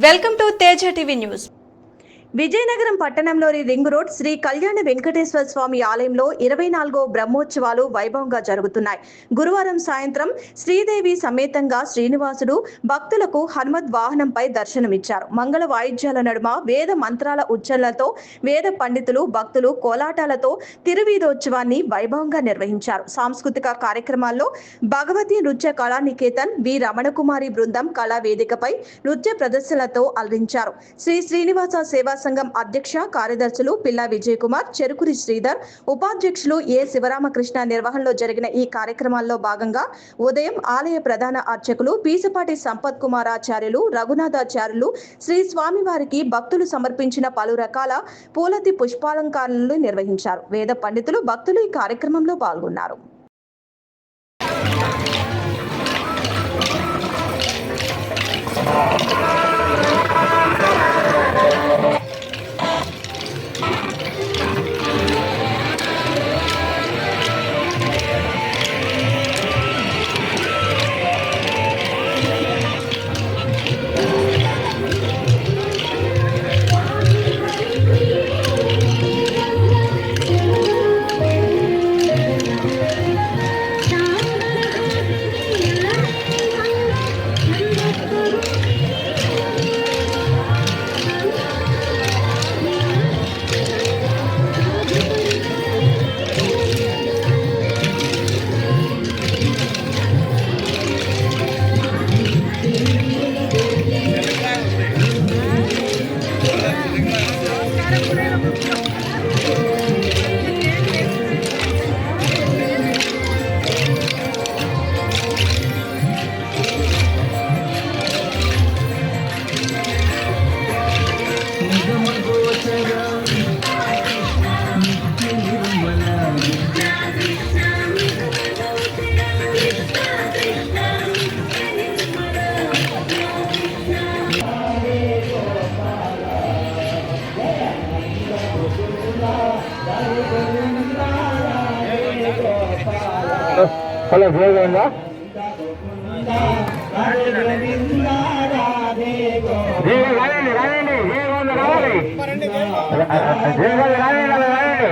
Welcome to Teja TV news. Vizianagaram పట్టణంలోని ring road Shri కళ్యాణ వెంకటేశ్వర స్వామి ఆలయంలో 24వ బ్రహ్మోత్సవాలు వైభవంగా జరుగుతున్నాయి. గురువారం సాయంత్రం శ్రీదేవి సమేతంగా శ్రీనివాసుడు భక్తులకు హనుమద్ వాహనంపై దర్శనమిచ్చారు. మంగళ వాయిద్యాల నడుమ వేద మంత్రాల ఉచ్చరణలతో వేద పండితులు భక్తులు కోలాటాలతో తిరువీధోత్సవాన్ని వైభవంగా నిర్వహించారు. సాంస్కృతిక కార్యక్రమాల్లో భగవతి నృత్య కళానికేతన్ వి రమణకుమారి బృందం కళా వేదికపై నృత్య ప్రదర్శనలతో అలరించారు. శ్రీనివాస సేవా సంఘం అధ్యక్ష కార్యదర్శులు పిల్లా విజయ్ కుమార్, చెరుకురి శ్రీధర్, ఉపాధ్యక్షులు ఏ శివరామకృష్ణ నిర్వహణలో జరిగిన ఈ కార్యక్రమాల్లో భాగంగా ఉదయం ఆలయ ప్రధాన అర్చకులు పీసపాటి సంపత్ కుమారాచార్యులు, రఘునాథాచార్యులు శ్రీ స్వామివారికి భక్తులు సమర్పించిన పలు రకాల పూలతి పుష్పాలంకరణలు నిర్వహించారు. వేద పండితులు భక్తులు ఈ కార్యక్రమంలో పాల్గొన్నారు. హలో జయగోవిందా రాయండి రాయండి జయగోవింద రావాలి జయగోవింద రాయండి రాయండి